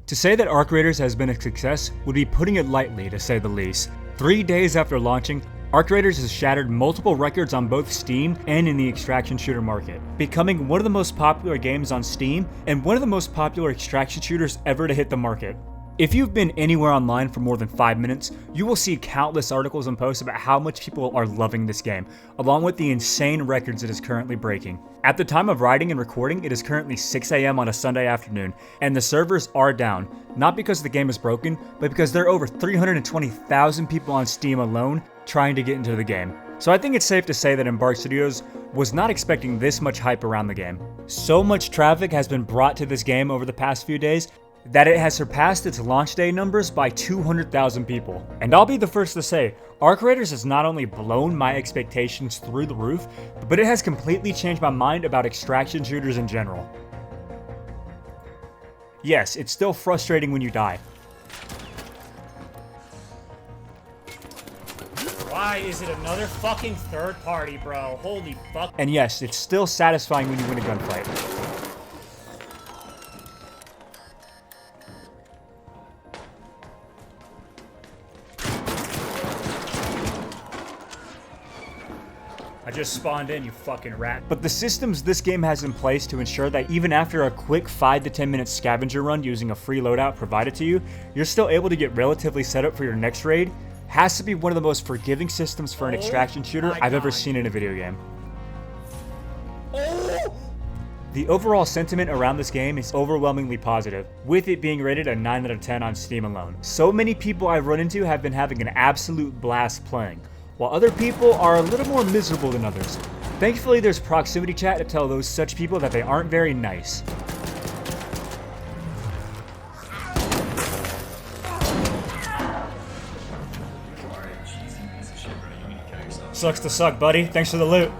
To say that Arc Raiders has been a success would be putting it lightly, to say the least. 3 days after launching, Arc Raiders has shattered multiple records on both Steam and in the extraction shooter market, becoming one of the most popular games on Steam and one of the most popular extraction shooters ever to hit the market. If you've been anywhere online for more than 5 minutes, you will see countless articles and posts about how much people are loving this game, along with the insane records it is currently breaking. At the time of writing and recording, it is currently 6 AM on a Sunday afternoon, and the servers are down, not because the game is broken, but because there are over 320,000 people on Steam alone trying to get into the game. So I think it's safe to say that Embark Studios was not expecting this much hype around the game. So much traffic has been brought to this game over the past few days that it has surpassed its launch day numbers by 200,000 people. And I'll be the first to say, Arc Raiders has not only blown my expectations through the roof, but it has completely changed my mind about extraction shooters in general. Yes, it's still frustrating when you die. Why is it another fucking third party, bro? Holy fuck. And yes, it's still satisfying when you win a gunfight. I just spawned in, you fucking rat. But the systems this game has in place to ensure that even after a quick 5 to 10 minute scavenger run using a free loadout provided to you, you're still able to get relatively set up for your next raid, has to be one of the most forgiving systems for an extraction shooter I've ever seen in a video game. The overall sentiment around this game is overwhelmingly positive, with it being rated a 9 out of 10 on Steam alone. So many people I've run into have been having an absolute blast playing, while other people are a little more miserable than others. Thankfully, there's proximity chat to tell those such people that they aren't very nice. Sucks to suck, buddy. Thanks for the loot.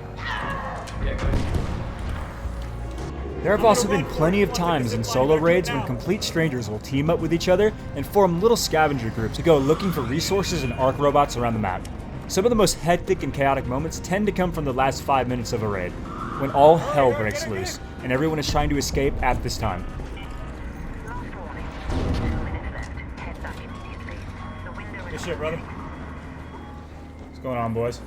There have also been plenty of times in solo raids when complete strangers will team up with each other and form little scavenger groups to go looking for resources and arc robots around the map. Some of the most hectic and chaotic moments tend to come from the last 5 minutes of a raid, when all hell breaks loose, and everyone is trying to escape at this time. Good shit, brother. What's going on, boys?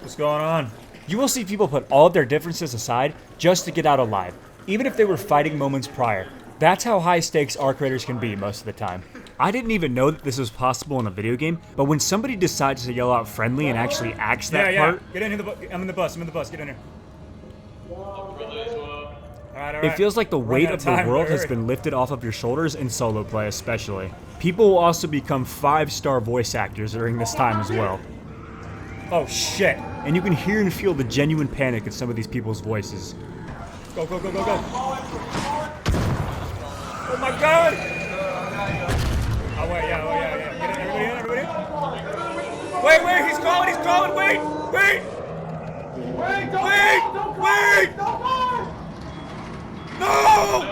What's going on? You will see people put all of their differences aside just to get out alive, even if they were fighting moments prior. That's how high stakes Arc Raiders can be most of the time. I didn't even know that this was possible in a video game, but when somebody decides to yell out friendly and actually acts that part... Get in here, I'm in the bus, get in here. Alright. It feels like the weight of the world has been lifted off of your shoulders in solo play especially. People will also become 5-star voice actors during this time as well. Oh shit. And you can hear and feel the genuine panic in some of these people's voices. Go. Oh my god! Oh wait, yeah. Get in, everybody in. Wait, he's crawling, wait! No!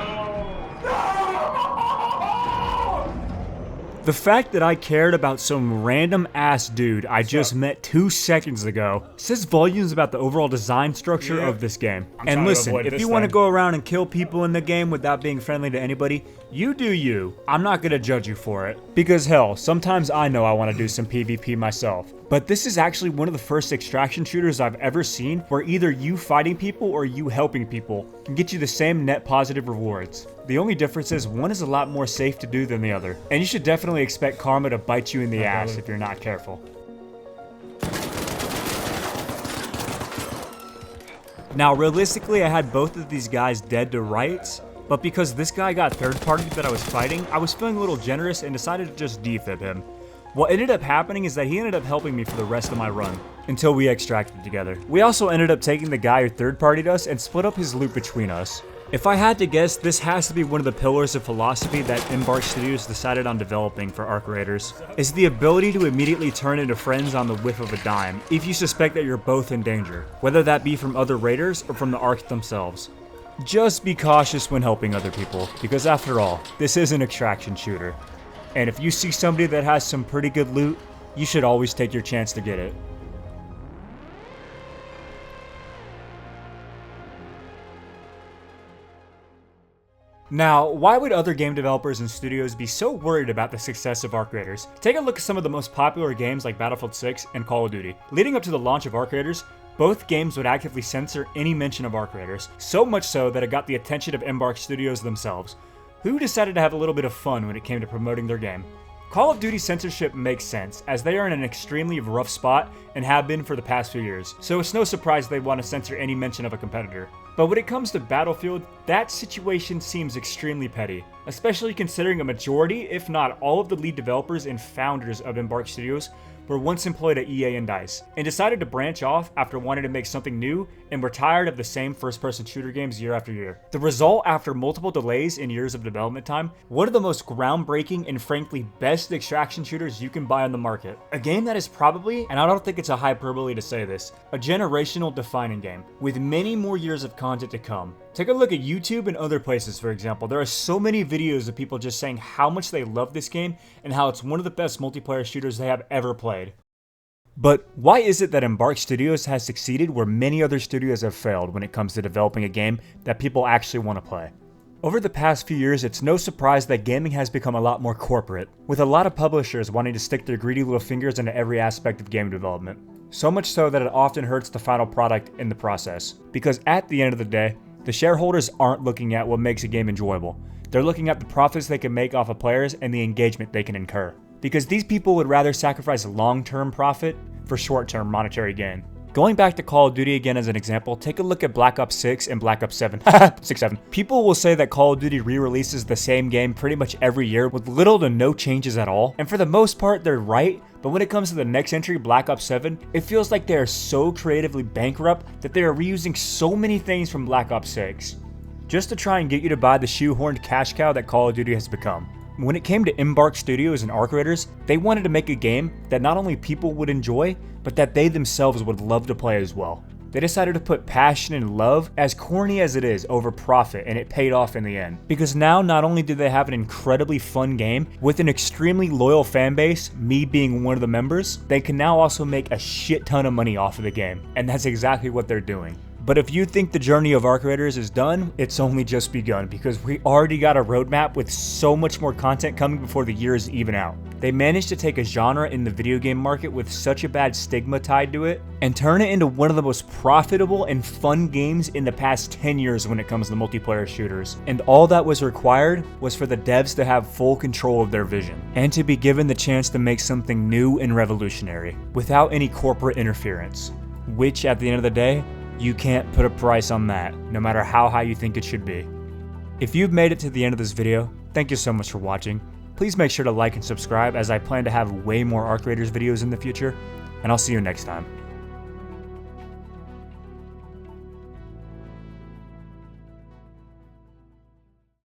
The fact that I cared about some random ass dude I just met 2 seconds ago says volumes about the overall design structure of this game. And listen, if you want to go around and kill people in the game without being friendly to anybody, you do you. I'm not gonna judge you for it. Because hell, sometimes I know I want to do some PvP myself. But this is actually one of the first extraction shooters I've ever seen where either you fighting people or you helping people can get you the same net positive rewards. The only difference is one is a lot more safe to do than the other, and you should definitely expect karma to bite you in the ass if you're not careful. Now realistically, I had both of these guys dead to rights, but because this guy got third party that I was fighting, I was feeling a little generous and decided to just defib him. What ended up happening is that he ended up helping me for the rest of my run, until we extracted together. We also ended up taking the guy who third-partied us and split up his loot between us. If I had to guess, this has to be one of the pillars of philosophy that Embark Studios decided on developing for Arc Raiders, is the ability to immediately turn into friends on the whiff of a dime, if you suspect that you're both in danger, whether that be from other raiders or from the Arc themselves. Just be cautious when helping other people, because after all, this is an extraction shooter. And if you see somebody that has some pretty good loot, you should always take your chance to get it. Now, why would other game developers and studios be so worried about the success of Arc Raiders? Take a look at some of the most popular games like Battlefield 6 and Call of Duty. Leading up to the launch of Arc Raiders, both games would actively censor any mention of Arc Raiders, so much so that it got the attention of Embark Studios themselves, who decided to have a little bit of fun when it came to promoting their game. Call of Duty censorship makes sense, as they are in an extremely rough spot and have been for the past few years, so it's no surprise they want to censor any mention of a competitor. But when it comes to Battlefield, that situation seems extremely petty, especially considering a majority, if not all of the lead developers and founders of Embark Studios were once employed at EA and DICE, and decided to branch off after wanting to make something new and were tired of the same first-person shooter games year after year. The result, after multiple delays and years of development time, one of the most groundbreaking and frankly best extraction shooters you can buy on the market. A game that is probably, and I don't think it's a hyperbole to say this, a generational defining game, with many more years of content to come. Take a look at YouTube and other places, for example. There are so many videos of people just saying how much they love this game and how it's one of the best multiplayer shooters they have ever played. But why is it that Embark Studios has succeeded where many other studios have failed when it comes to developing a game that people actually want to play? Over the past few years, it's no surprise that gaming has become a lot more corporate, with a lot of publishers wanting to stick their greedy little fingers into every aspect of game development. So much so that it often hurts the final product in the process. Because at the end of the day, the shareholders aren't looking at what makes a game enjoyable. They're looking at the profits they can make off of players and the engagement they can incur. Because these people would rather sacrifice long-term profit for short-term monetary gain. Going back to Call of Duty again as an example, take a look at Black Ops 6 and Black Ops 7. 6-7. People will say that Call of Duty re-releases the same game pretty much every year with little to no changes at all. And for the most part, they're right. But when it comes to the next entry, Black Ops 7, it feels like they are so creatively bankrupt that they are reusing so many things from Black Ops 6, just to try and get you to buy the shoehorned cash cow that Call of Duty has become. When it came to Embark Studios and Arc Raiders, they wanted to make a game that not only people would enjoy, but that they themselves would love to play as well. They decided to put passion and love, as corny as it is, over profit, and it paid off in the end. Because now, not only do they have an incredibly fun game with an extremely loyal fan base, me being one of the members, they can now also make a shit ton of money off of the game. And that's exactly what they're doing. But if you think the journey of Arc Raiders is done, it's only just begun, because we already got a roadmap with so much more content coming before the year is even out. They managed to take a genre in the video game market with such a bad stigma tied to it and turn it into one of the most profitable and fun games in the past 10 years when it comes to multiplayer shooters. And all that was required was for the devs to have full control of their vision and to be given the chance to make something new and revolutionary without any corporate interference, which at the end of the day, you can't put a price on that, no matter how high you think it should be. If you've made it to the end of this video, thank you so much for watching. Please make sure to like and subscribe, as I plan to have way more Arc Raiders videos in the future, and I'll see you next time.